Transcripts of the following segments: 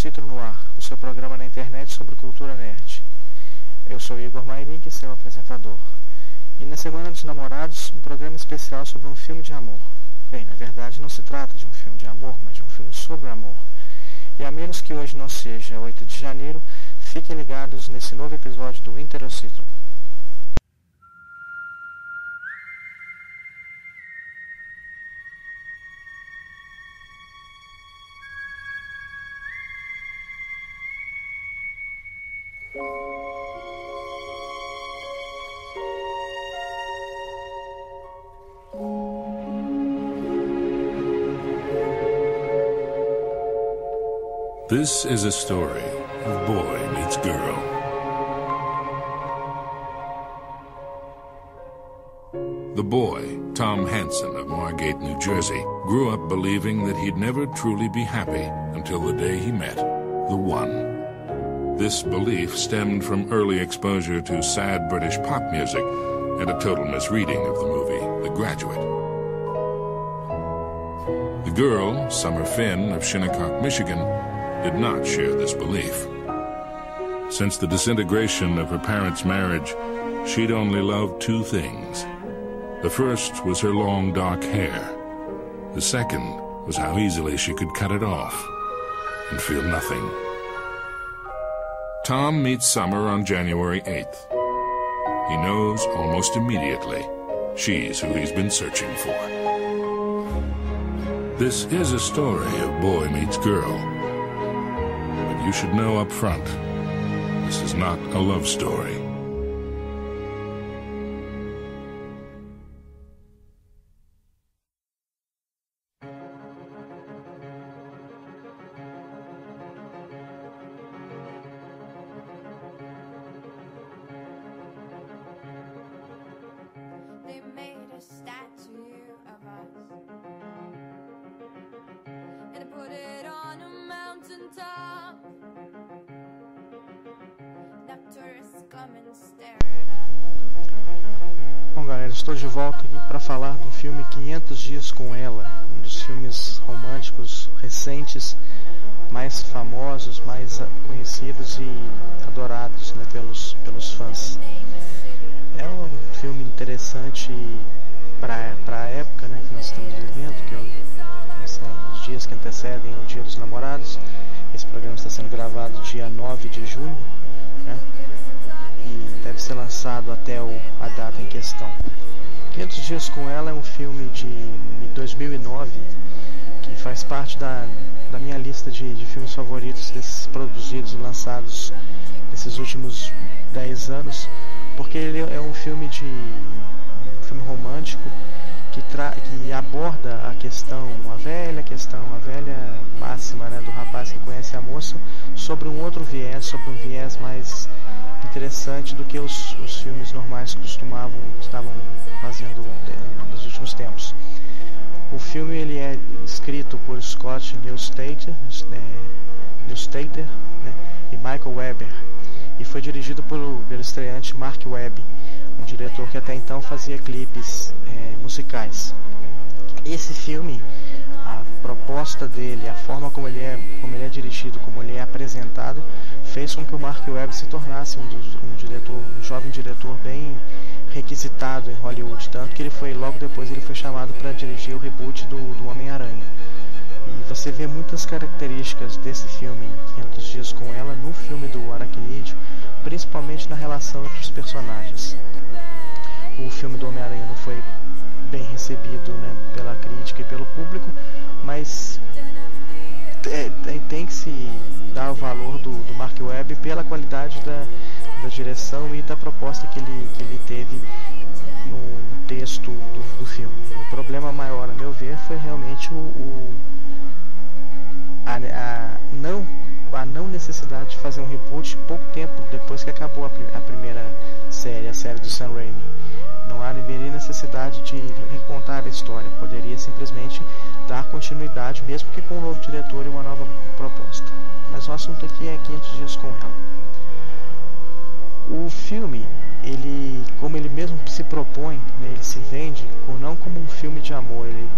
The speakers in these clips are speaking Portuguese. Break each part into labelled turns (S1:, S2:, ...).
S1: Interocitro no ar, o seu programa na internet sobre cultura nerd. Eu sou Igor Mairig, seu apresentador. E na Semana dos Namorados, um programa especial sobre um filme de amor. Bem, na verdade não se trata de um filme de amor, mas de um filme sobre amor. E a menos que hoje não seja 8 de janeiro, fiquem ligados nesse novo episódio do Interocitro.
S2: This is a story of boy meets girl. The boy, Tom Hansen of Margate, New Jersey, grew up believing that he'd never truly be happy until the day he met the one. This belief stemmed from early exposure to sad British pop music and a total misreading of the movie The Graduate. The girl, Summer Finn of Shinnecock, Michigan, did not share this belief. Since the disintegration of her parents' marriage, she'd only loved two things. The first was her long dark hair. The second was how easily she could cut it off and feel nothing. Tom meets Summer on January 8th. He knows almost immediately she's who he's been searching for. This is a story of boy meets girl. You should know up front, this is not a love story.
S3: They made a statue of us and put it on a mountaintop.
S1: Bom, galera, estou de volta aqui para falar do filme 500 Dias com Ela, um dos filmes românticos recentes, mais famosos, mais conhecidos e adorados, né, pelos fãs. É um filme interessante para a época, né, que nós estamos vivendo, que são os dias que antecedem o Dia dos Namorados. Esse programa está sendo gravado dia 9 de junho, né? E deve ser lançado até a data em questão. 500 Dias com Ela é um filme de 2009 que faz parte da minha lista de filmes favoritos desses produzidos e lançados nesses últimos 10 anos, porque ele é um filme romântico que aborda a velha máxima, né, do rapaz que conhece a moça, sobre um outro viés, sobre um viés mais interessante do que os filmes normais estavam fazendo nos últimos tempos. O filme ele é escrito por Scott Neustadter, né, e Michael Weber, e foi dirigido pelo estreante Mark Webb, um diretor que até então fazia clipes musicais. Esse filme, a proposta dele, a forma como ele é dirigido, como ele é apresentado, fez com que o Mark Webb se tornasse um jovem diretor bem requisitado em Hollywood, tanto que logo depois ele foi chamado para dirigir o reboot do Homem-Aranha. E você vê muitas características desse filme 500 Dias com Ela no filme do Aracnídeo, principalmente na relação entre os personagens. O filme do Homem-Aranha não foi bem recebido, né, pela crítica e pelo público, mas tem que se dar o valor do Mark Webb pela qualidade da direção e da proposta que ele teve no texto do filme. O problema maior, a meu ver, foi realmente a não necessidade de fazer um reboot pouco tempo depois que acabou a primeira série, a série do Sam Raimi. Não haveria necessidade de recontar a história, poderia simplesmente dar continuidade, mesmo que com um novo diretor e uma nova proposta. Mas o assunto aqui é 500 Dias com Ela. O filme, ele, como ele mesmo se propõe, né, ele se vende não como um filme de amor, ele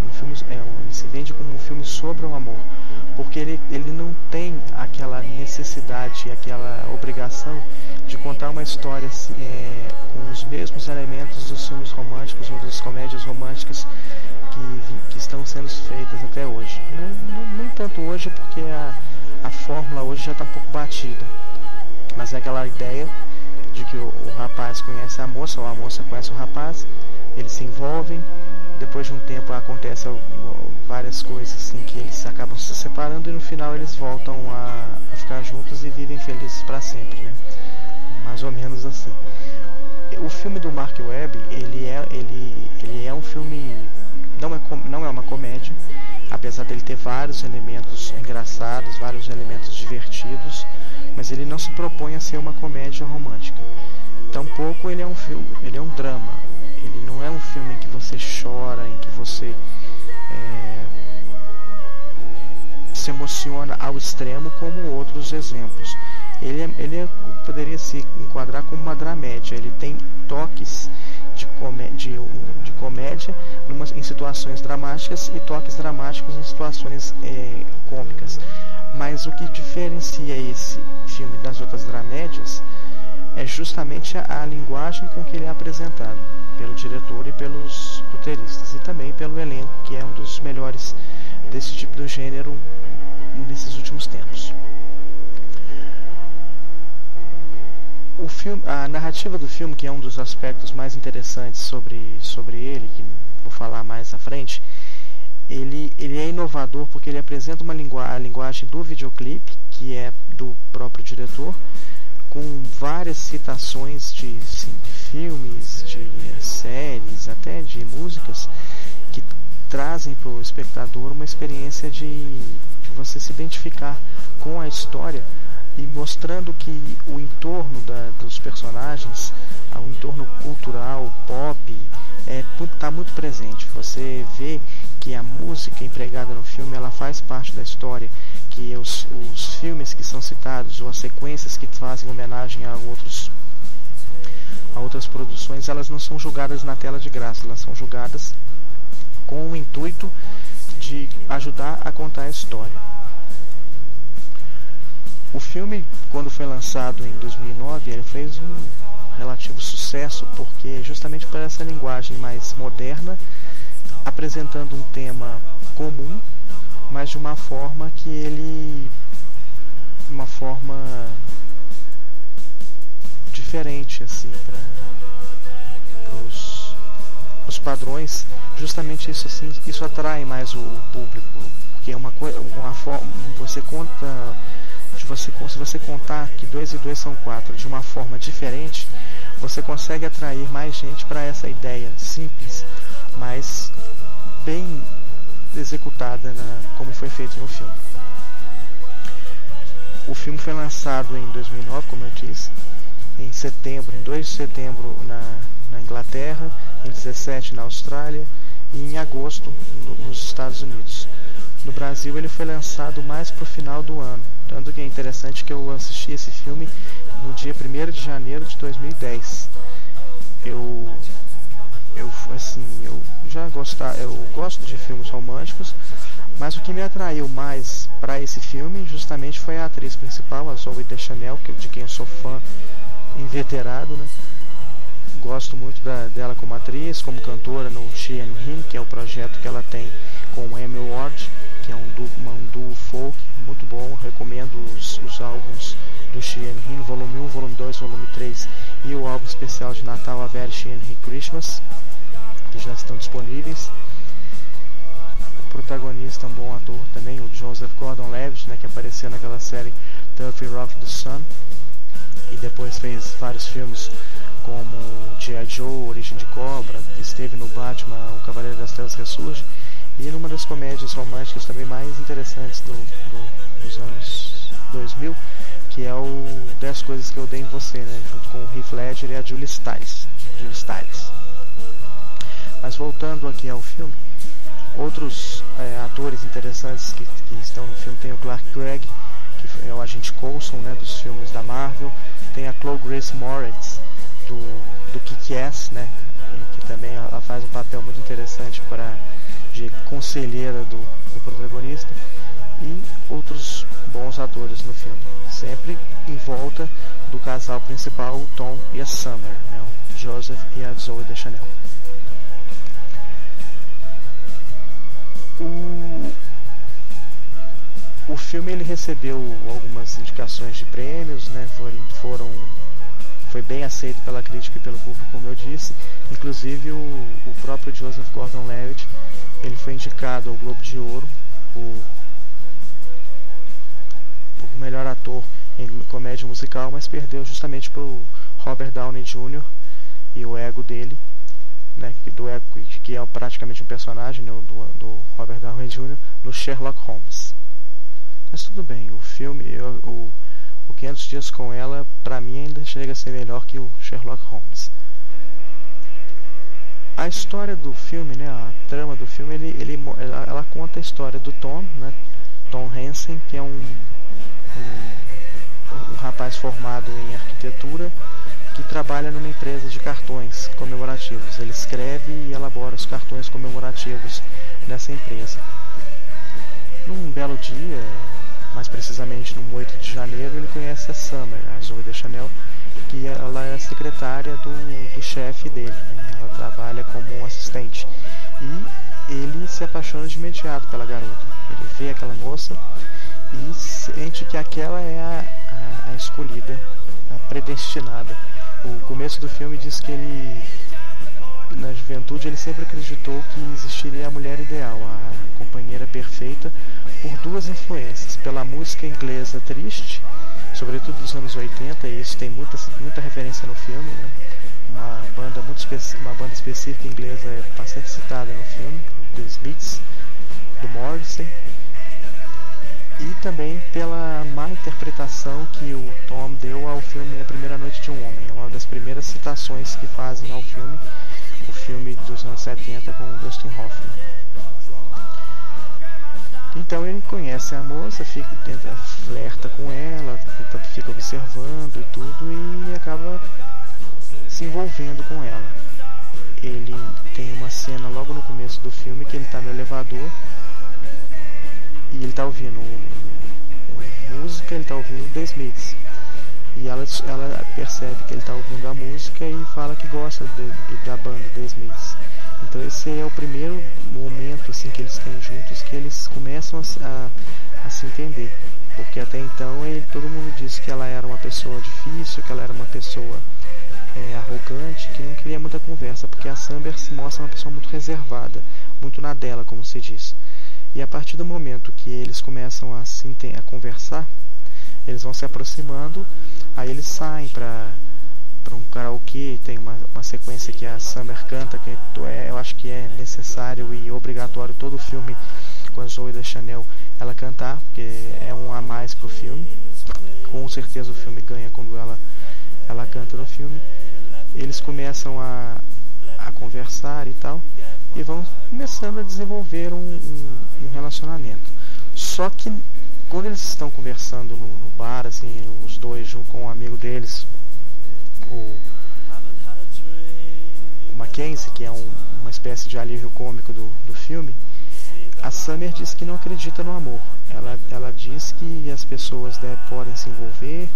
S1: se vende como um filme sobre o amor, porque ele não tem aquela necessidade, aquela obrigação de contar uma história com os mesmos elementos dos filmes românticos ou das comédias românticas que estão sendo feitas até hoje. Nem tanto hoje, porque a fórmula hoje já está um pouco batida, mas é aquela ideia de que o rapaz conhece a moça, ou a moça conhece o rapaz, eles se envolvem, depois de um tempo acontecem várias coisas assim, que eles acabam se separando, e no final eles voltam a ficar juntos e vivem felizes para sempre, né? Mais ou menos assim. O filme do Mark Webb, ele é um filme, não é uma comédia, apesar dele ter vários elementos engraçados, vários elementos divertidos, mas ele não se propõe a ser uma comédia romântica. Tampouco ele é um filme, ele é um drama. Ele não é um filme em que você chora, em que você se emociona ao extremo, como outros exemplos. Ele poderia se enquadrar como uma dramédia. Ele tem toques de comédia em situações dramáticas e toques dramáticos em situações cômicas. Mas o que diferencia esse filme das outras dramédias é justamente a linguagem com que ele é apresentado pelo diretor e pelos roteiristas, e também pelo elenco, que é um dos melhores desse tipo de gênero nesses últimos tempos. A narrativa do filme, que é um dos aspectos mais interessantes sobre ele, que vou falar mais à frente, ele é inovador porque ele apresenta a linguagem do videoclipe, que é do próprio diretor, com várias citações de filmes, de séries, até de músicas, que trazem para o espectador uma experiência de você se identificar com a história, e mostrando que o entorno dos personagens, o entorno cultural, pop, está muito presente. Você vê que a música empregada no filme, ela faz parte da história, que os filmes que são citados, ou as sequências que fazem homenagem a outras produções, elas não são julgadas na tela de graça, elas são julgadas com o intuito de ajudar a contar a história. O filme, quando foi lançado em 2009, ele fez um relativo sucesso, porque justamente por essa linguagem mais moderna, apresentando um tema comum, mas de uma forma diferente, assim, para os padrões. Justamente isso, assim, isso atrai mais o público, porque é uma forma, se você contar que 2 e 2 são 4 de uma forma diferente, você consegue atrair mais gente para essa ideia simples, mas bem executada, como foi feito no filme. O filme foi lançado em 2009, como eu disse, em 2 de setembro na Inglaterra, em 17 na Austrália e em agosto nos Estados Unidos. No Brasil ele foi lançado mais para o final do ano, tanto que é interessante que eu assisti esse filme no dia 1º de janeiro de 2010. Eu gosto de filmes românticos, mas o que me atraiu mais para esse filme justamente foi a atriz principal, a Zooey Deschanel, de quem eu sou fã inveterado, né? Gosto muito dela como atriz, como cantora no She and Him, que é o projeto que ela tem com o Emmy Ward, que é um duo folk muito bom. Recomendo os álbuns do She and Him, volume 1, volume 2, volume 3 e o álbum especial de Natal, A Very She and Him Christmas, que já estão disponíveis. O protagonista é um bom ator também, o Joseph Gordon-Levitt, né, que apareceu naquela série 30 Rock the Sun, e depois fez vários filmes como G.I. Joe, Origem de Cobra, esteve no Batman, O Cavaleiro das Trevas Ressurge, e numa das comédias românticas também mais interessantes dos anos 2000, que é o 10 Coisas que Eu Odeio em Você, né, junto com o Heath Ledger e a Julie Stiles. Mas voltando aqui ao filme, outros atores interessantes que estão no filme, tem o Clark Gregg, que é o agente Coulson, né, dos filmes da Marvel, tem a Chloe Grace Moretz, do do Kick-Ass, né, e que também ela faz um papel muito interessante de conselheira do protagonista, e outros bons atores no filme, sempre em volta do casal principal, o Tom e a Summer, né, o Joseph e a Zooey Deschanel. O filme ele recebeu algumas indicações de prêmios, né, foi bem aceito pela crítica e pelo público, como eu disse. Inclusive o próprio Joseph Gordon-Levitt, ele foi indicado ao Globo de Ouro por melhor ator em comédia musical, mas perdeu justamente para o Robert Downey Jr. e o ego dele, né, que é praticamente um personagem, né, do Robert Downey Jr. no Sherlock Holmes. Mas tudo bem, o filme, o 500 Dias com Ela, pra mim ainda chega a ser melhor que o Sherlock Holmes. A história do filme, né, a trama do filme, ela conta a história do Tom, né, Tom Hansen, que é um rapaz formado em arquitetura que trabalha numa empresa de cartões comemorativos. Ele escreve e elabora os cartões comemorativos nessa empresa. Num belo dia, mais precisamente no 8 de janeiro, ele conhece a Summer, a Zooey Deschanel, que ela é a secretária do chefe dele, né? Ela trabalha como assistente. E ele se apaixona de imediato pela garota. Ele vê aquela moça e sente que aquela é a escolhida, a predestinada. O começo do filme diz que ele, na juventude, ele sempre acreditou que existiria a mulher ideal, a companheira perfeita, por duas influências: pela música inglesa triste, sobretudo dos anos 80, e isso tem muita referência no filme, né? Uma banda específica inglesa é bastante citada no filme, The Smiths, do Morrissey, e também pela má interpretação que o Tom deu ao filme A Primeira Noite de um Homem. É uma das primeiras citações que fazem ao filme, o filme dos anos 70 com o Dustin Hoffman. Então ele conhece a moça, flerta com ela, fica observando e tudo, e acaba se envolvendo com ela. Ele tem uma cena logo no começo do filme que ele está no elevador e ele está ouvindo música, ele está ouvindo The Smiths, e ela percebe que ele está ouvindo a música e fala que gosta da banda The Smiths. Então esse é o primeiro momento assim que eles têm juntos, que eles começam a se entender, porque até então todo mundo disse que ela era uma pessoa difícil, que ela era uma pessoa arrogante, que não queria muita conversa, porque a Summer se mostra uma pessoa muito reservada, muito na dela, como se diz. E a partir do momento que eles começam a conversar, eles vão se aproximando, aí eles saem para um karaokê. Tem uma sequência que a Summer canta, que eu acho que é necessário e obrigatório todo o filme com a Zooey Deschanel ela cantar, porque é um a mais pro filme. Com certeza o filme ganha quando ela canta no filme. Eles começam a conversar e tal, e vão começando a desenvolver um relacionamento. Só que quando eles estão conversando no bar, assim, os dois junto com um amigo deles, o Mackenzie, que é uma espécie de alívio cômico do filme, a Summer diz que não acredita no amor. Ela diz que as pessoas podem se envolver,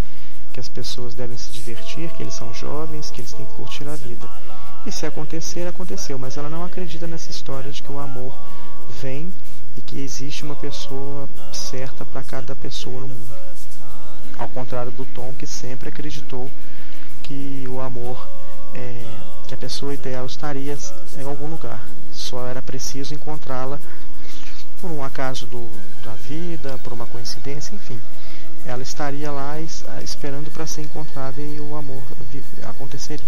S1: que as pessoas devem se divertir, que eles são jovens, que eles têm que curtir a vida. E se acontecer, aconteceu, mas ela não acredita nessa história de que o amor vem e que existe uma pessoa certa para cada pessoa no mundo. Ao contrário do Tom, que sempre acreditou que o amor, que a pessoa ideal estaria em algum lugar. Só era preciso encontrá-la por um acaso da vida, por uma coincidência, enfim. Ela estaria lá esperando para ser encontrada e o amor aconteceria.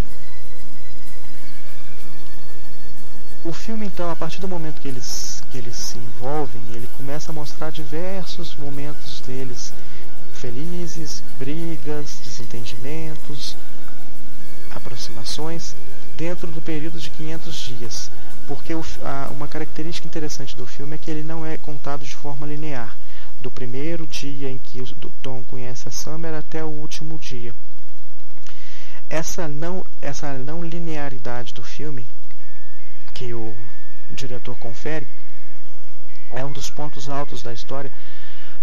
S1: O filme, então, a partir do momento que eles se envolvem, ele começa a mostrar diversos momentos deles felizes, brigas, desentendimentos, aproximações, dentro do período de 500 dias. Porque uma característica interessante do filme é que ele não é contado de forma linear, do primeiro dia em que o Tom conhece a Summer até o último dia. Essa não linearidade do filme que o diretor confere é um dos pontos altos da história,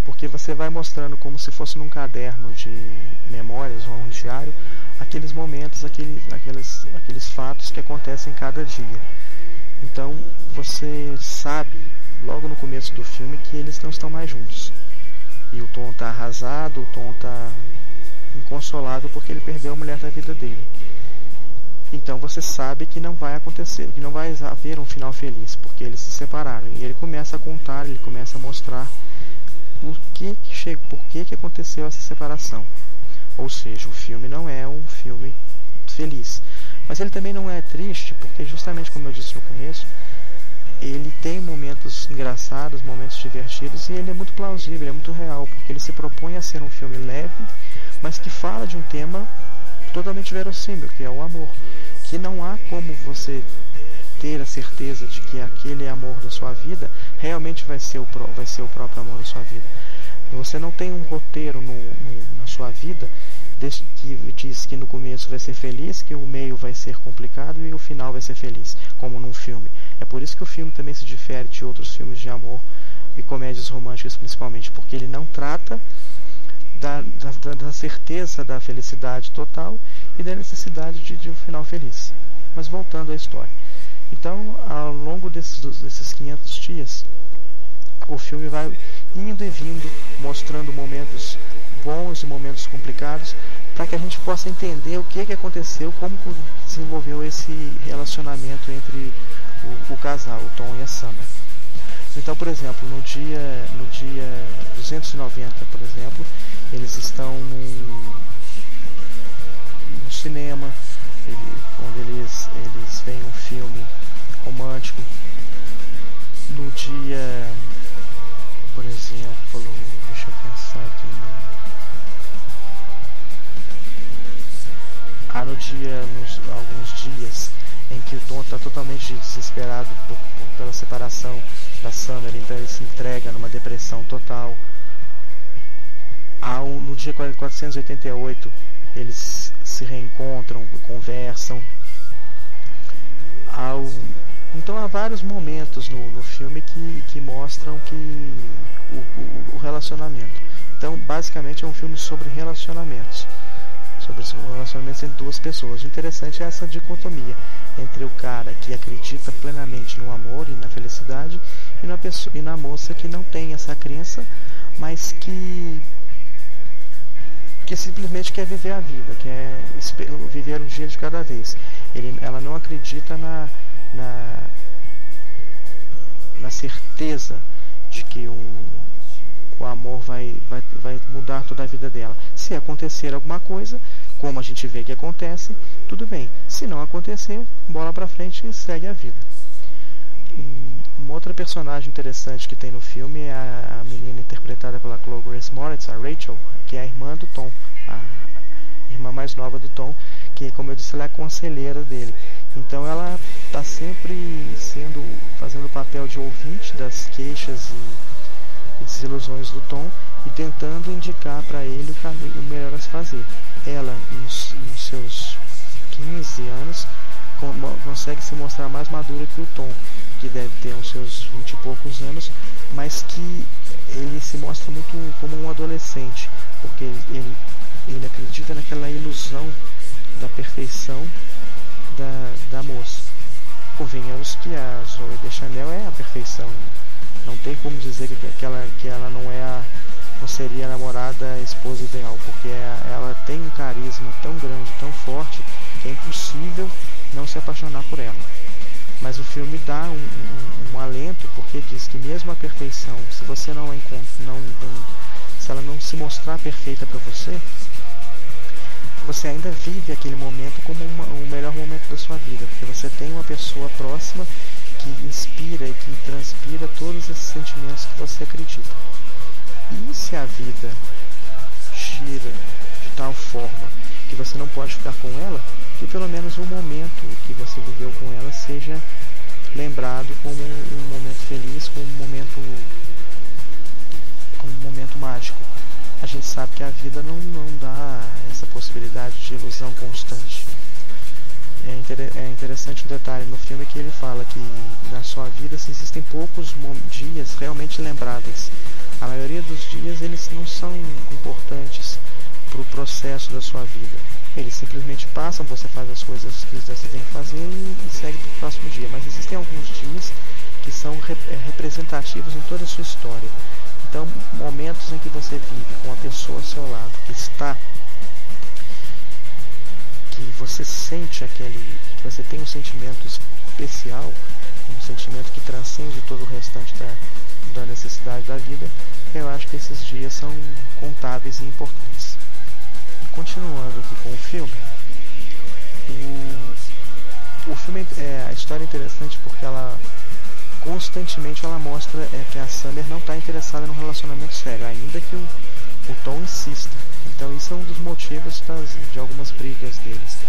S1: porque você vai mostrando como se fosse num caderno de memórias ou um diário aqueles momentos, aqueles fatos que acontecem cada dia. Então você sabe logo no começo do filme que eles não estão mais juntos. E o Tom está arrasado, o Tom está inconsolável porque ele perdeu a mulher da vida dele. Então você sabe que não vai acontecer, que não vai haver um final feliz, porque eles se separaram. E ele começa a contar, ele começa a mostrar por que aconteceu essa separação. Ou seja, o filme não é um filme feliz. Mas ele também não é triste, porque justamente como eu disse no começo, ele tem momentos engraçados, momentos divertidos, e ele é muito plausível, ele é muito real, porque ele se propõe a ser um filme leve, mas que fala de um tema totalmente verossímil, que é o amor. Que não há como você ter a certeza de que aquele amor da sua vida realmente vai ser o próprio amor da sua vida. Você não tem um roteiro na sua vida que diz que no começo vai ser feliz, que o meio vai ser complicado e o final vai ser feliz, como num filme. É por isso que o filme também se difere de outros filmes de amor e comédias românticas principalmente, porque ele não trata da certeza da felicidade total e da necessidade de um final feliz. Mas voltando à história. Então, ao longo desses 500 dias, o filme vai indo e vindo, mostrando momentos bons e momentos complicados, para que a gente possa entender o que aconteceu, como desenvolveu esse relacionamento entre o casal, o Tom e a Summer. Então, por exemplo, no dia 290, por exemplo, eles estão no cinema, onde eles veem um filme romântico. No dia, por exemplo, deixa eu pensar aqui, alguns dias em que o Tom está totalmente desesperado pela separação da Summer, então ele se entrega numa depressão total. No dia 488 eles se reencontram, conversam. Então há vários momentos no filme que mostram o relacionamento. Então basicamente é um filme sobre relacionamentos, sobre relacionamentos entre duas pessoas. O interessante é essa dicotomia entre o cara que acredita plenamente no amor e na felicidade e na moça que não tem essa crença, mas que simplesmente quer viver a vida, quer viver um dia de cada vez. Ela não acredita na certeza de que o amor vai mudar toda a vida dela. Se acontecer alguma coisa, como a gente vê que acontece, tudo bem. Se não acontecer, bola pra frente e segue a vida. Uma outra personagem interessante que tem no filme é a menina interpretada pela Chloe Grace Moretz, a Rachel, que é a irmã do Tom, a irmã mais nova do Tom, que, como eu disse, ela é a conselheira dele. Então ela está sempre fazendo o papel de ouvinte das queixas e desilusões do Tom e tentando indicar para ele o caminho melhor a se fazer. Ela, nos seus 15 anos, consegue se mostrar mais madura que o Tom, que deve ter uns seus 20 e poucos anos, mas que ele se mostra muito como um adolescente, porque ele acredita naquela ilusão da perfeição da moça. Convenhamos que a Zooey Deschanel é a perfeição. Não tem como dizer que ela não seria a namorada, a esposa ideal, porque ela tem um carisma tão grande, tão forte, que é impossível não se apaixonar por ela. Mas o filme dá um alento, porque diz que mesmo a perfeição, se você não a encontra, se ela não se mostrar perfeita para você ainda vive aquele momento como o melhor momento da sua vida, porque você tem uma pessoa próxima que inspira e que transpira todos esses sentimentos que você acredita. E se a vida gira de tal forma que você não pode ficar com ela, que pelo menos o momento que você viveu com ela seja lembrado como um momento feliz, como um momento mágico. a gente sabe que a vida não dá essa possibilidade de ilusão constante. É interessante um detalhe no filme que ele fala que na sua vida existem poucos dias realmente lembráveis. A maioria dos dias eles não são importantes para o processo da sua vida. Eles simplesmente passam, você faz as coisas que você tem que fazer e segue para o próximo dia. Mas existem alguns dias que são representativos em toda a sua história. Então, momentos em que você vive com a pessoa ao seu lado, que você sente que você tem um sentimento especial, um sentimento que transcende todo o restante da necessidade da vida, eu acho que esses dias são contáveis e importantes. Continuando aqui com o filme, o filme, a história é interessante porque ela constantemente mostra que a Summer não está interessada num relacionamento sério, ainda que o Tom insista. Então isso é um dos motivos de algumas brigas deles,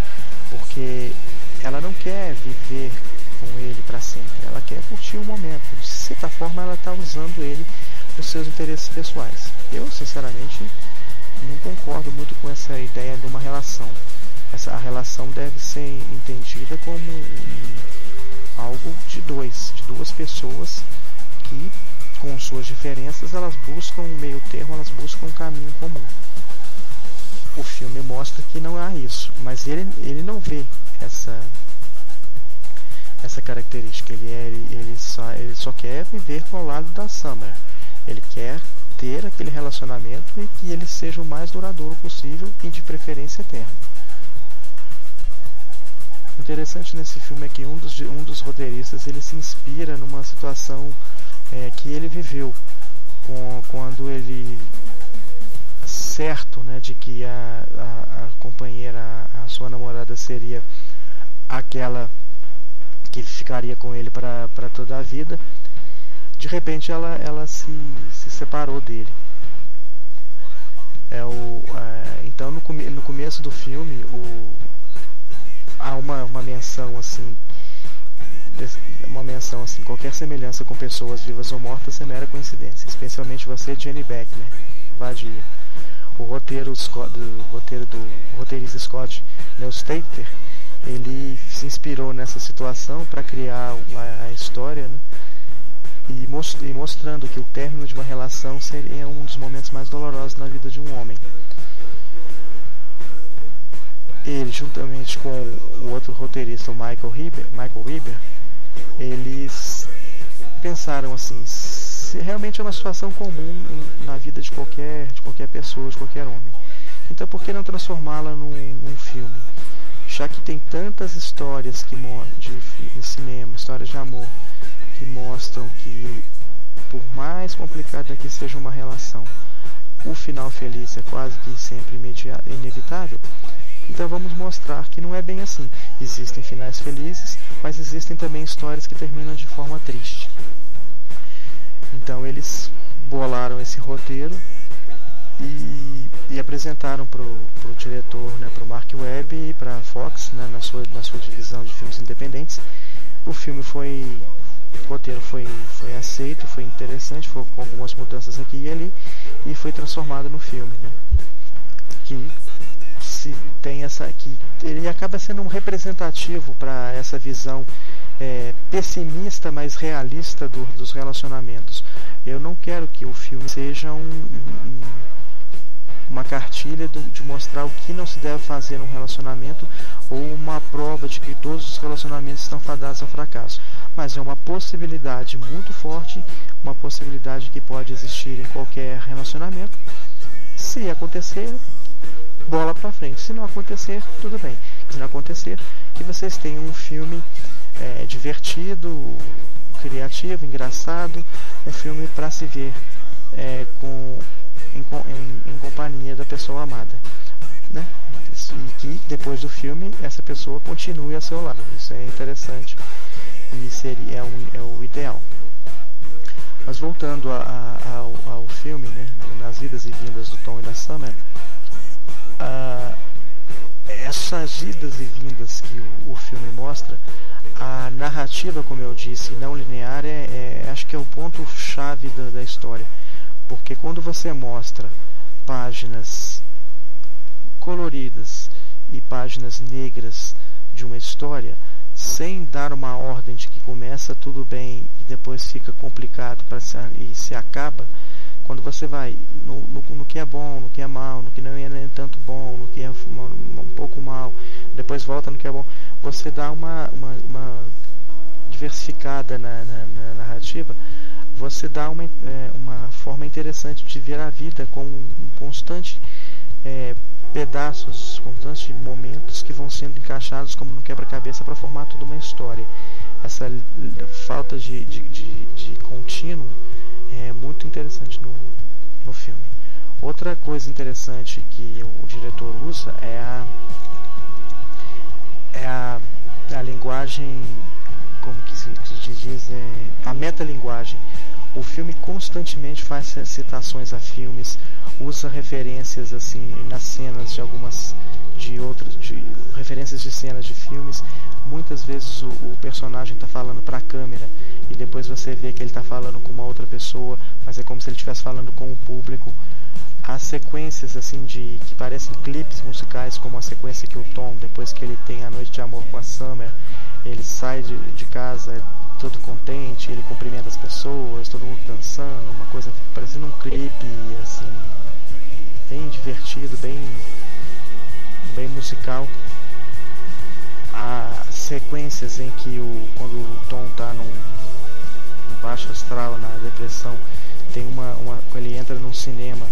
S1: porque ela não quer viver com ele para sempre, ela quer curtir o momento. De certa forma ela está usando ele para os seus interesses pessoais. Eu sinceramente não concordo muito com essa ideia de uma relação. A relação deve ser entendida como algo de duas pessoas que, com suas diferenças, elas buscam um meio termo, elas buscam um caminho comum. O filme mostra que não há isso, mas ele não vê essa característica. Ele só quer viver com o lado da Summer. Ele quer ter aquele relacionamento e que ele seja o mais duradouro possível e de preferência eterno. O interessante nesse filme é que um dos roteiristas ele se inspira numa situação que ele viveu quando ele, certo, né, de que a companheira, a sua namorada seria aquela que ficaria com ele para toda a vida, de repente ela se separou dele. Então no começo do filme há uma menção assim, qualquer semelhança com pessoas vivas ou mortas é mera coincidência, especialmente você, Jenny Beckner, vadia. O roteirista Scott Neustadter, ele se inspirou nessa situação para criar a história, né? E mostrando que o término de uma relação seria um dos momentos mais dolorosos na vida de um homem. Ele, juntamente com o outro roteirista, o Michael Weber, eles pensaram assim: se realmente é uma situação comum na vida de qualquer pessoa, de qualquer homem, então por que não transformá-la num filme? Já que tem tantas histórias de cinema, histórias de amor, que mostram que, por mais complicada que seja uma relação, o final feliz é quase que sempre inevitável. Então vamos mostrar que não é bem assim. Existem finais felizes, mas existem também histórias que terminam de forma triste. Então eles bolaram esse roteiro e apresentaram para o diretor, né, para o Mark Webb e para a Fox, né, na sua divisão de filmes independentes. O roteiro foi aceito, foi interessante, foi com algumas mudanças aqui e ali, e foi transformado no filme, né? Que ele acaba sendo um representativo para essa visão pessimista, mas realista dos relacionamentos. Eu não quero que o filme seja uma cartilha de mostrar o que não se deve fazer num relacionamento, ou uma prova de que todos os relacionamentos estão fadados ao fracasso. Mas é uma possibilidade muito forte, uma possibilidade que pode existir em qualquer relacionamento. Se acontecer, bola pra frente. Se não acontecer, tudo bem. Se não acontecer, que vocês tenham um filme divertido, criativo, engraçado, um filme para se ver em companhia da pessoa amada, né? E que depois do filme essa pessoa continue ao seu lado. Isso é interessante e é o ideal. Mas voltando ao filme, né, nas idas e vindas do Tom e da Summer, essas idas e vindas que o filme mostra, a narrativa, como eu disse, não linear, acho que é o ponto chave da história, porque quando você mostra páginas coloridas e páginas negras de uma história, sem dar uma ordem de que começa tudo bem e depois fica complicado e se acaba. Quando você vai no que é bom, no que é mal, no que não é nem tanto bom, no que é um pouco mal, depois volta no que é bom, você dá uma diversificada na narrativa, você dá uma forma interessante de ver a vida com um constante pedaços, constantes momentos que vão sendo encaixados como no quebra-cabeça para formar toda uma história. Essa falta de contínuo é muito interessante no filme. Outra coisa interessante que o diretor usa é a linguagem, como que se diz, a metalinguagem. O filme constantemente faz citações a filmes, usa referências assim nas cenas referências de cenas de filmes. Muitas vezes o personagem está falando para a câmera e depois você vê que ele está falando com uma outra pessoa, mas é como se ele estivesse falando com o público. Há sequências assim que parecem clipes musicais, como a sequência que o Tom, depois que ele tem a noite de amor com a Summer, ele sai de casa todo contente, ele cumprimenta as pessoas, todo mundo dançando, uma coisa parecendo um clipe assim, bem divertido, bem musical. Há sequências em que quando o Tom está no baixo astral, na depressão, tem quando ele entra num cinema,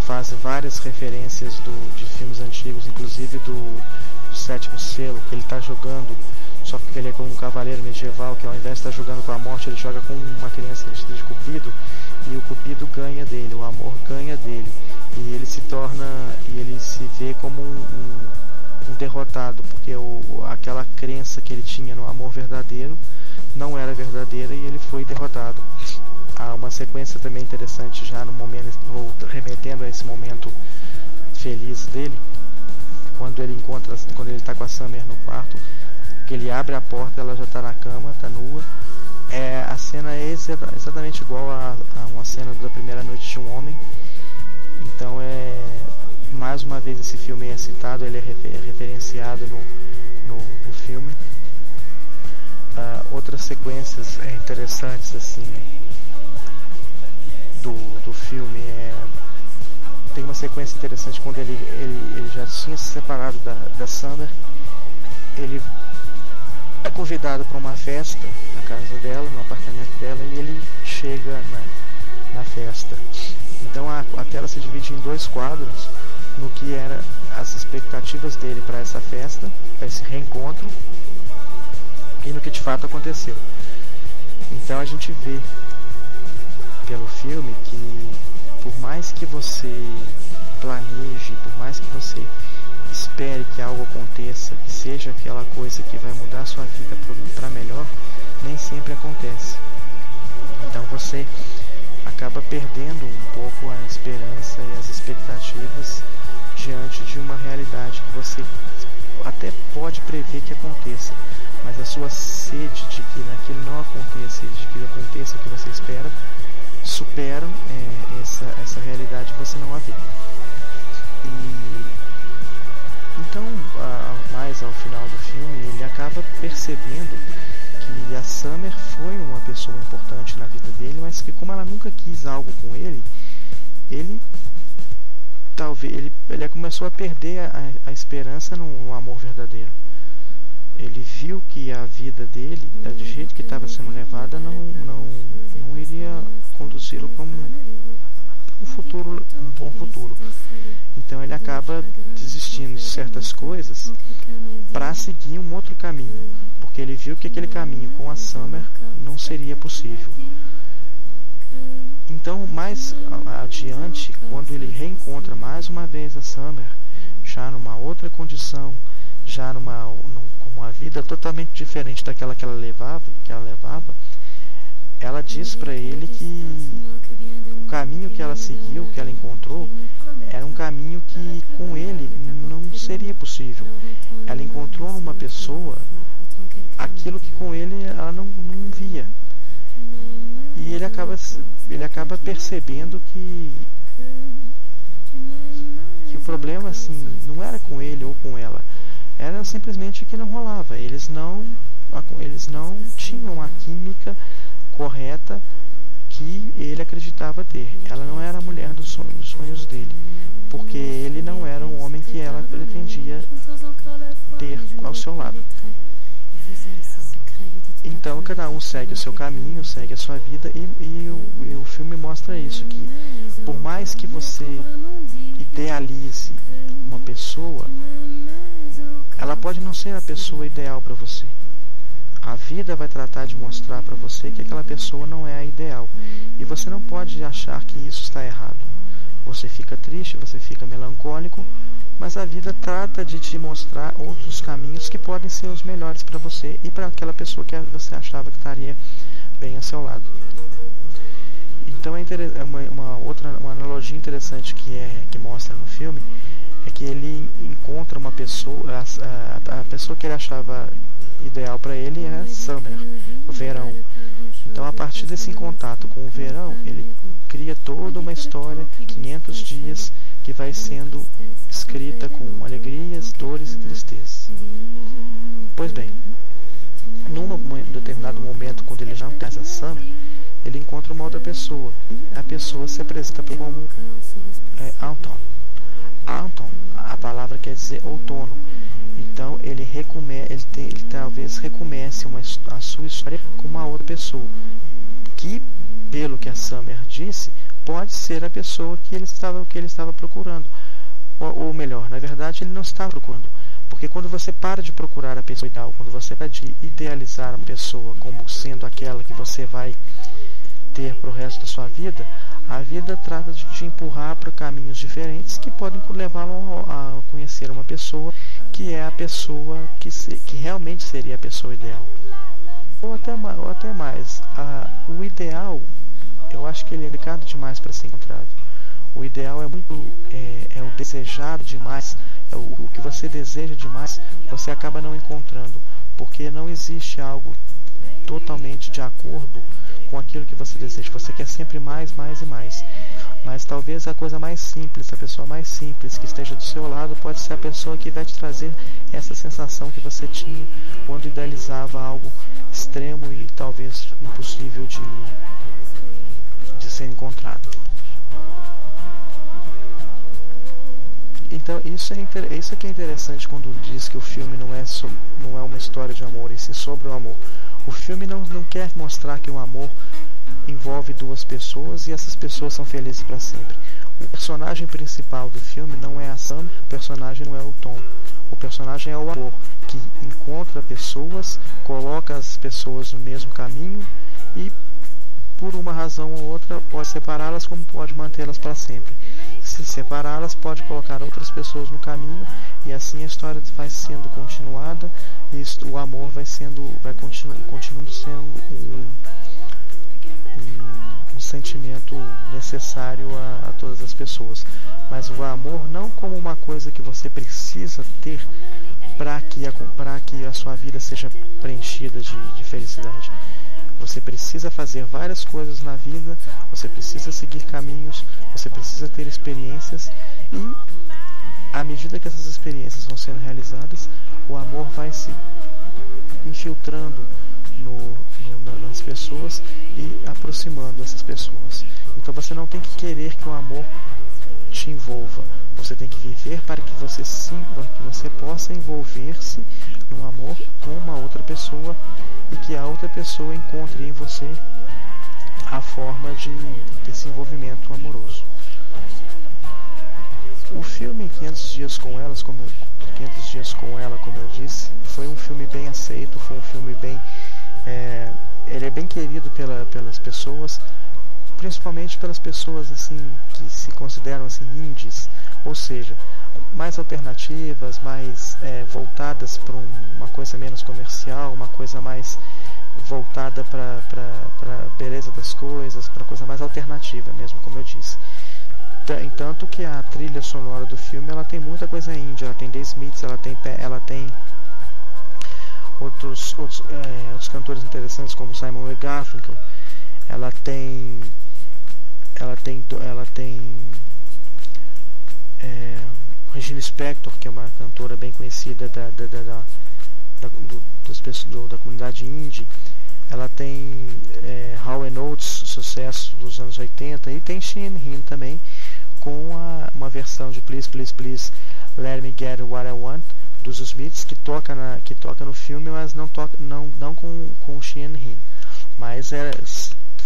S1: faz várias referências de filmes antigos, inclusive do Sétimo Selo, que ele está jogando, só que ele é como um cavaleiro medieval, que ao invés de estar jogando com a morte, ele joga com uma criança vestida de Cupido, e o Cupido ganha dele, o amor ganha dele, e ele se vê como um derrotado, porque aquela crença que ele tinha no amor verdadeiro não era verdadeira e ele foi derrotado. Há uma sequência também interessante já no momento, remetendo a esse momento feliz dele, quando ele está com a Summer no quarto, que ele abre a porta, ela já está na cama, está nua. A cena é exatamente igual a uma cena da primeira noite de um homem. Então mais uma vez esse filme é citado, ele é referenciado no filme. Outras sequências interessantes assim do filme tem uma sequência interessante quando ele já tinha se separado da Summer. Ele é convidado para uma festa na casa dela, no apartamento dela, e ele chega na festa. Então a tela se divide em dois quadros, no que eram as expectativas dele para essa festa, para esse reencontro, e no que de fato aconteceu. Então a gente vê pelo filme que, por mais que você planeje, por mais que você espere que algo aconteça, que seja aquela coisa que vai mudar a sua vida para melhor, nem sempre acontece. Então você acaba perdendo um pouco a esperança e as expectativas diante de uma realidade que você até pode prever que aconteça, mas a sua sede de que aquilo não aconteça e de que aconteça o que você espera superam essa realidade, você não a vê. Então, mais ao final do filme, ele acaba percebendo que a Summer foi uma pessoa importante na vida dele, mas que como ela nunca quis algo com ele começou a perder a esperança no amor verdadeiro. Ele viu que a vida dele, do jeito que estava sendo levada, não iria conduzi-lo para um bom futuro. Então ele acaba desistindo de certas coisas para seguir um outro caminho, porque ele viu que aquele caminho com a Summer não seria possível. Então, mais adiante, quando ele reencontra mais uma vez a Summer, já numa outra condição, já com uma vida totalmente diferente daquela que ela levava, ela diz para ele que o caminho que ela seguiu, que ela encontrou, era um caminho que com ele não seria possível. Ela encontrou numa pessoa aquilo que com ele ela não via. E ele acaba percebendo que que o problema assim não era com ele ou com ela, era simplesmente que não rolava. Eles não tinham a química correta que ele acreditava ter. Ela não era a mulher dos sonhos dele, porque ele não era o homem que ela pretendia ter ao seu lado. Então cada um segue o seu caminho, segue a sua vida, e o filme mostra isso, que por mais que você idealize uma pessoa, ela pode não ser a pessoa ideal para você. A vida vai tratar de mostrar para você que aquela pessoa não é a ideal, e você não pode achar que isso está errado. Você fica triste, você fica melancólico, mas a vida trata de te mostrar outros caminhos que podem ser os melhores para você e para aquela pessoa que você achava que estaria bem ao seu lado. Então uma analogia interessante que mostra no filme é que ele encontra uma pessoa, a pessoa que ele achava ideal para ele é Summer, o verão. Então, a partir desse contato com o verão, ele cria toda uma história, 500 dias, que vai sendo escrita com alegrias, dores e tristezas. Pois bem, num determinado momento, quando ele já não casa a Summer, ele encontra uma outra pessoa. A pessoa se apresenta como Autumn. Autumn, a palavra quer dizer outono. Então ele talvez recomece a sua história com uma outra pessoa, que, pelo que a Summer disse, pode ser a pessoa que ele estava procurando. Ou melhor, na verdade ele não estava procurando, porque quando você para de procurar a pessoa ideal, quando você para de idealizar uma pessoa como sendo aquela que você vai ter para o resto da sua vida, a vida trata de te empurrar para caminhos diferentes que podem levá-lo a conhecer uma pessoa que é a pessoa que realmente seria a pessoa ideal. Ou até mais. O ideal, eu acho que ele é delicado demais para ser encontrado. O ideal é o desejado demais, o que você deseja demais, você acaba não encontrando, porque não existe algo totalmente de acordo com aquilo que você deseja. Você quer sempre mais, mais e mais. Mas talvez a coisa mais simples, a pessoa mais simples que esteja do seu lado pode ser a pessoa que vai te trazer essa sensação que você tinha quando idealizava algo extremo e talvez impossível de ser encontrado. Então isso que é interessante quando diz que o filme não é uma história de amor, e sim sobre o amor. O filme não quer mostrar que o amor envolve duas pessoas e essas pessoas são felizes para sempre. O personagem principal do filme não é a Sam, o personagem não é o Tom. O personagem é o amor, que encontra pessoas, coloca as pessoas no mesmo caminho e, por uma razão ou outra, pode separá-las como pode mantê-las para sempre. Se separá-las, pode colocar outras pessoas no caminho, e assim a história vai sendo continuada, e o amor vai continuando sendo um sentimento necessário a todas as pessoas. Mas o amor não como uma coisa que você precisa ter para que a sua vida seja preenchida de felicidade. Você precisa fazer várias coisas na vida, você precisa seguir caminhos, você precisa ter experiências, e à medida que essas experiências vão sendo realizadas, o amor vai se infiltrando nas pessoas e aproximando essas pessoas. Então você não tem que querer que o amor te envolva, você tem que viver para que você possa envolver-se no amor com uma outra pessoa, e que a outra pessoa encontre em você a forma desse envolvimento amoroso. O filme 500 Dias com Ela, como eu disse, foi um filme bem aceito, foi um filme bem... ele é bem querido pelas pessoas, principalmente pelas pessoas assim que se consideram assim indies, ou seja, mais alternativas, mais voltadas para uma coisa menos comercial, uma coisa mais voltada para a beleza das coisas, para coisa mais alternativa mesmo, como eu disse. Tanto que a trilha sonora do filme, ela tem muita coisa indie, ela tem The Smiths, ela tem outros cantores interessantes como Simon & Garfunkel, ela tem Regina Spektor, que é uma cantora bem conhecida das pessoas da comunidade indie. Ela tem Hall & Oates, sucesso dos anos 80, e tem Cheyenne Hinn também, com uma versão de Please Please Please Let Me Get What I Want dos Smiths, que toca no filme, mas não com Cheyenne Hinn. Mas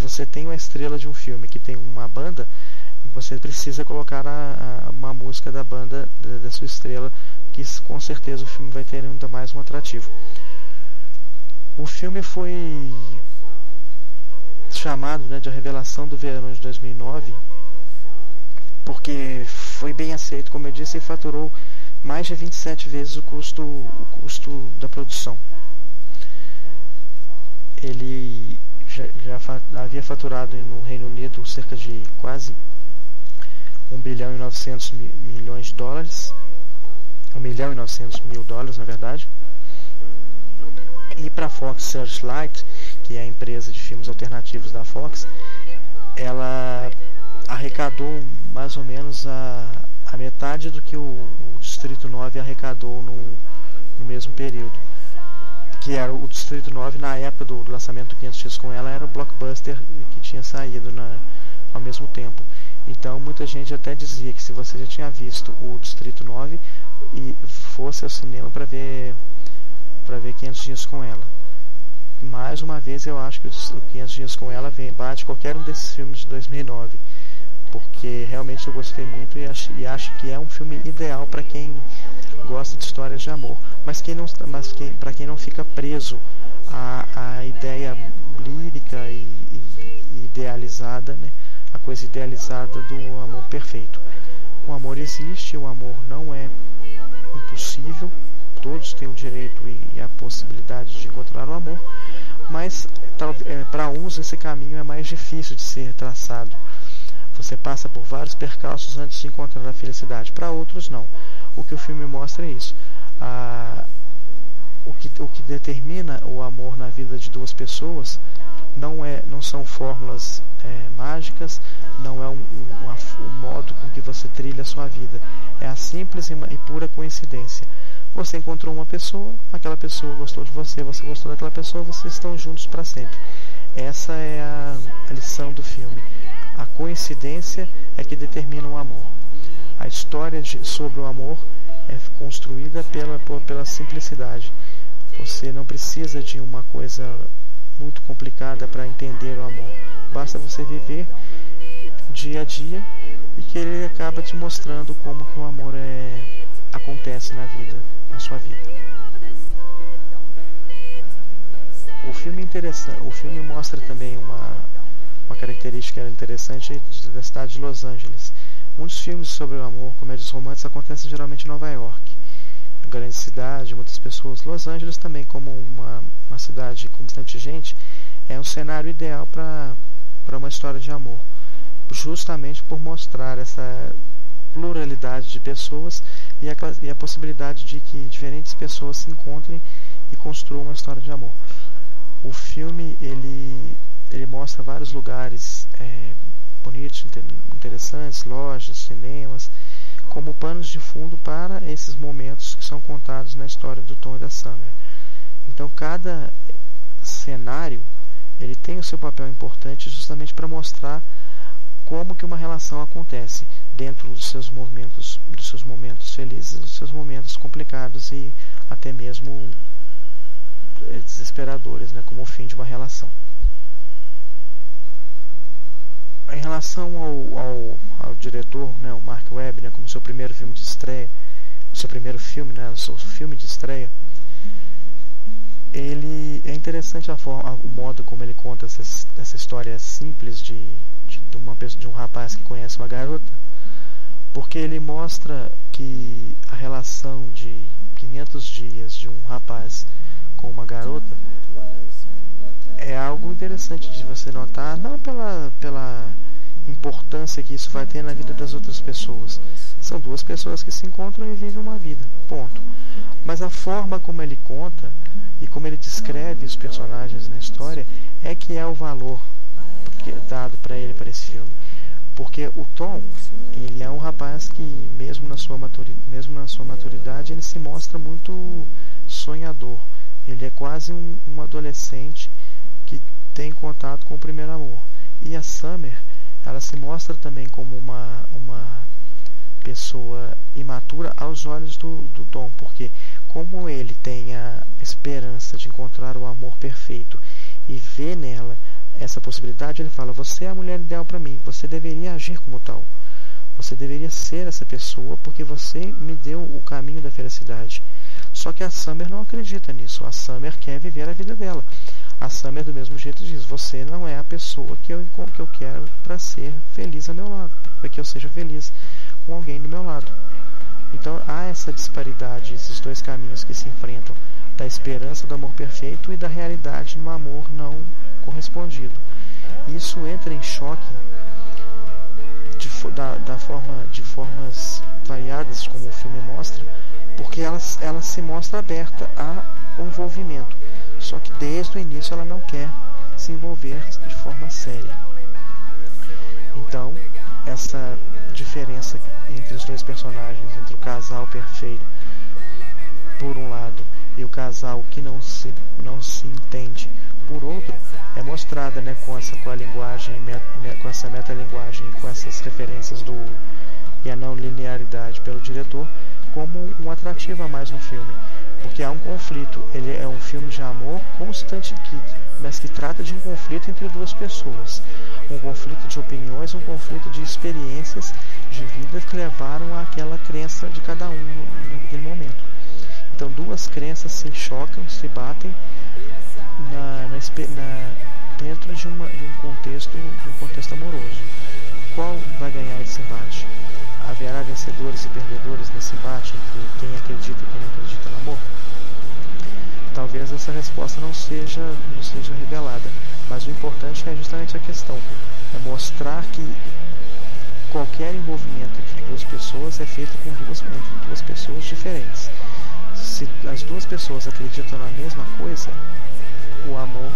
S1: você tem uma estrela de um filme que tem uma banda, você precisa colocar uma música da banda da sua estrela, que com certeza o filme vai ter ainda mais um atrativo. O filme foi chamado, né, de A Revelação do Verão de 2009, porque foi bem aceito, como eu disse, e faturou mais de 27 vezes o custo da produção. Ele já havia faturado no Reino Unido cerca de quase 1 bilhão e 900 milhões de dólares, 1 milhão e 900 mil dólares, na verdade. E para a Fox Searchlight, que é a empresa de filmes alternativos da Fox, ela arrecadou mais ou menos a metade do que o Distrito 9 arrecadou no mesmo período. Que era o Distrito 9, na época do lançamento do 500 Dias com Ela, era o blockbuster que tinha saído ao mesmo tempo. Então muita gente até dizia que se você já tinha visto o Distrito 9 e fosse ao cinema para ver 500 Dias com Ela. Mais uma vez eu acho que o 500 Dias com Ela bate qualquer um desses filmes de 2009, porque realmente eu gostei muito e acho que é um filme ideal para quem gosta de histórias de amor, mas para quem não fica preso à ideia lírica e idealizada, né? A coisa idealizada do amor perfeito. O amor existe, o amor não é impossível, todos têm o direito e a possibilidade de encontrar o amor, mas para uns esse caminho é mais difícil de ser traçado. Você passa por vários percalços antes de encontrar a felicidade. Para outros não. O que o filme mostra é isso. O que determina o amor na vida de duas pessoas não são fórmulas mágicas, não é o modo com que você trilha a sua vida. É a simples e pura coincidência. Você encontrou uma pessoa, aquela pessoa gostou de você, você gostou daquela pessoa, vocês estão juntos para sempre. Essa é a lição do filme. A coincidência é que determina o amor. A história sobre o amor é construída pela simplicidade. Você não precisa de uma coisa muito complicada para entender o amor. Basta você viver dia a dia e que ele acaba te mostrando como que o amor acontece na sua vida. O filme mostra também uma característica interessante da cidade de Los Angeles. Muitos filmes sobre o amor, comédias românticas, acontecem geralmente em Nova York, uma grande cidade, muitas pessoas. Los Angeles também, como uma cidade com bastante gente, é um cenário ideal para uma história de amor, justamente por mostrar essa pluralidade de pessoas e a possibilidade de que diferentes pessoas se encontrem e construam uma história de amor. O filme ele mostra vários lugares bonitos, interessantes, lojas, cinemas, como panos de fundo para esses momentos que são contados na história do Tom e da Summer. Então cada cenário ele tem o seu papel importante justamente para mostrar como que uma relação acontece dentro dos seus momentos felizes, dos seus momentos complicados e até mesmo desesperadores, né, como o fim de uma relação. Em relação ao diretor, né, o Mark Webb, né, como seu primeiro filme de estreia, seu filme de estreia, ele é interessante o modo como ele conta essa história simples de um rapaz que conhece uma garota, porque ele mostra que a relação de 500 dias de um rapaz com uma garota é algo interessante de você notar, não pela importância que isso vai ter na vida das outras pessoas. São duas pessoas que se encontram e vivem uma vida, ponto. Mas a forma como ele conta e como ele descreve os personagens na história é que é o valor dado para esse filme. Porque o Tom, ele é um rapaz que, mesmo na sua maturidade, ele se mostra muito sonhador. Ele é quase um adolescente que tem contato com o primeiro amor. E a Summer, ela se mostra também como uma pessoa imatura aos olhos do Tom, porque como ele tem a esperança de encontrar o amor perfeito e vê nela essa possibilidade, ele fala: você é a mulher ideal para mim, você deveria agir como tal, você deveria ser essa pessoa porque você me deu o caminho da felicidade. Só que a Summer não acredita nisso. A Summer quer viver a vida dela. A Summer do mesmo jeito diz: você não é a pessoa que eu quero para ser feliz ao meu lado, para que eu seja feliz com alguém do meu lado. Então há essa disparidade, esses dois caminhos que se enfrentam, da esperança do amor perfeito e da realidade no amor não correspondido. Isso entra em choque de formas variadas, como o filme mostra, porque ela se mostra aberta ao envolvimento, só que desde o início ela não quer se envolver de forma séria. Então, essa diferença entre os dois personagens, entre o casal perfeito por um lado e o casal que não se entende por outro, é mostrada, né, com a linguagem, com essa metalinguagem, com essas referências e a não linearidade pelo diretor, como um atrativo a mais no filme, porque há um conflito. Ele é um filme de amor constante, mas que trata de um conflito entre duas pessoas, um conflito de opiniões, um conflito de experiências de vida que levaram àquela crença de cada um naquele momento. Então duas crenças se chocam, se batem dentro de um contexto amoroso. Qual vai ganhar esse embate? Haverá vencedores e perdedores nesse embate entre quem acredita e quem não acredita no amor? Talvez essa resposta não seja revelada, mas o importante é justamente a questão, é mostrar que qualquer envolvimento entre duas pessoas é feito entre duas pessoas diferentes. Se as duas pessoas acreditam na mesma coisa, o amor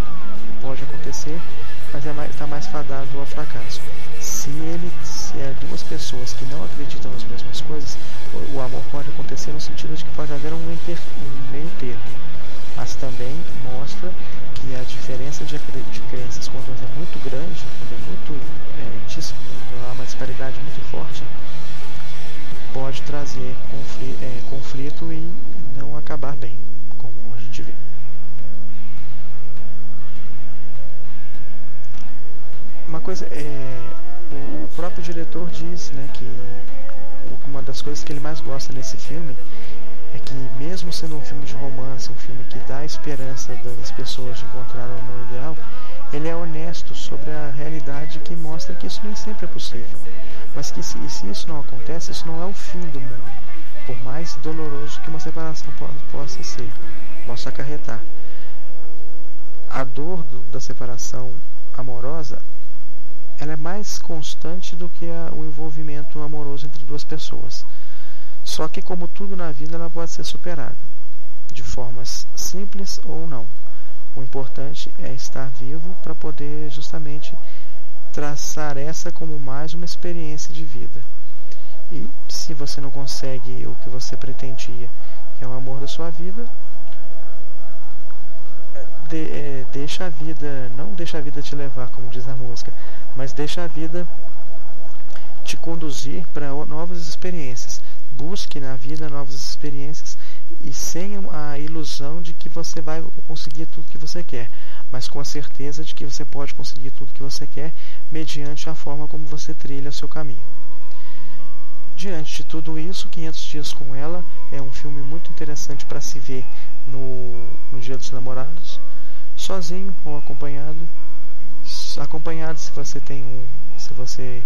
S1: pode acontecer, mas está mais fadado ao fracasso. Se é duas pessoas que não acreditam nas mesmas coisas, o amor pode acontecer no sentido de que pode haver um meio termo, mas também mostra que a diferença de crenças, quando é muito grande, quando é muito há uma disparidade muito forte, pode trazer conflito e não acabar bem, como a gente vê. Uma coisa o próprio diretor diz, né, que uma das coisas que ele mais gosta nesse filme é que, mesmo sendo um filme de romance, um filme que dá esperança das pessoas de encontrar o amor ideal, ele é honesto sobre a realidade, que mostra que isso nem sempre é possível, mas que se isso não acontece, isso não é o fim do mundo, por mais doloroso que uma separação possa acarretar. A dor da separação amorosa, ela é mais constante do que o envolvimento amoroso entre duas pessoas. Só que, como tudo na vida, ela pode ser superada, de formas simples ou não. O importante é estar vivo para poder justamente traçar essa como mais uma experiência de vida. E se você não consegue o que você pretendia, que é o amor da sua vida, não deixa a vida te levar, como diz a música, mas deixa a vida te conduzir para novas experiências. Busque na vida novas experiências, e sem a ilusão de que você vai conseguir tudo que você quer, mas com a certeza de que você pode conseguir tudo que você quer mediante a forma como você trilha o seu caminho. Diante de tudo isso, 500 Dias com Ela é um filme muito interessante para se ver no Dia dos Namorados, sozinho ou acompanhado. Acompanhado, se você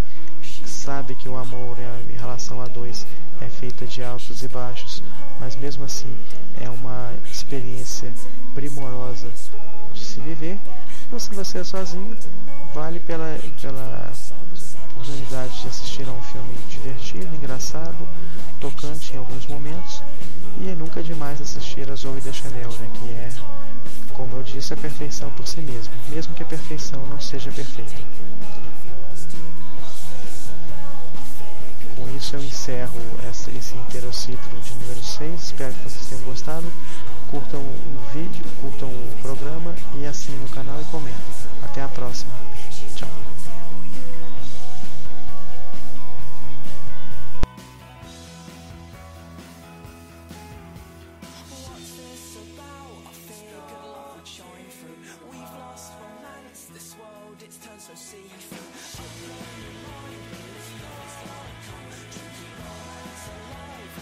S1: sabe que o amor em relação a dois é feita de altos e baixos, mas mesmo assim é uma experiência primorosa de se viver. Ou se você é sozinho, vale pela oportunidade de assistir a um filme divertido, engraçado, tocante em alguns momentos, e é nunca demais assistir a Zooey Deschanel, né, que é, como eu disse, a perfeição por si mesma, mesmo que a perfeição não seja perfeita. com isso eu encerro esse interociclo de número 6. Espero que vocês tenham gostado. Curtam o vídeo, curtam o programa e assinem o canal e comentem. Até a próxima. Tchau.
S4: She's got you high. She's got you high. What's this about? I feel good love will shine through. We've lost romance. This world it's turned so see-through. Open your mind, believe it's gonna come. Keep our hands alive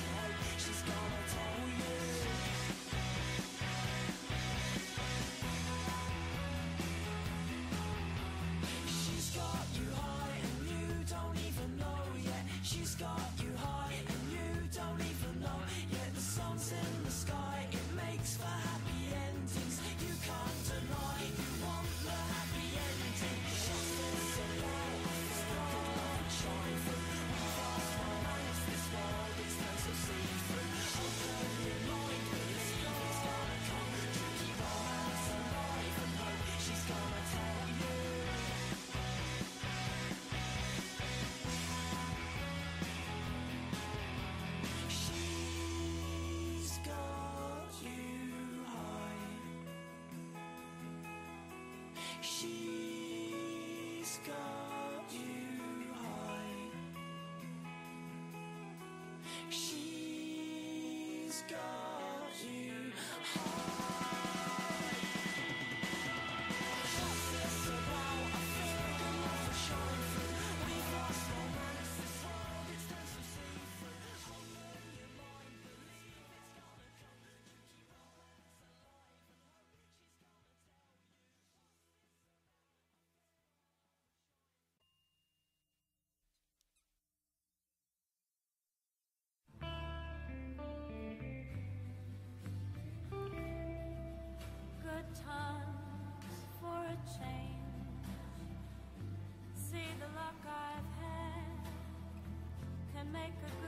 S4: and hope she's gonna tell you.
S3: Good times for a change. See the luck I've had can make a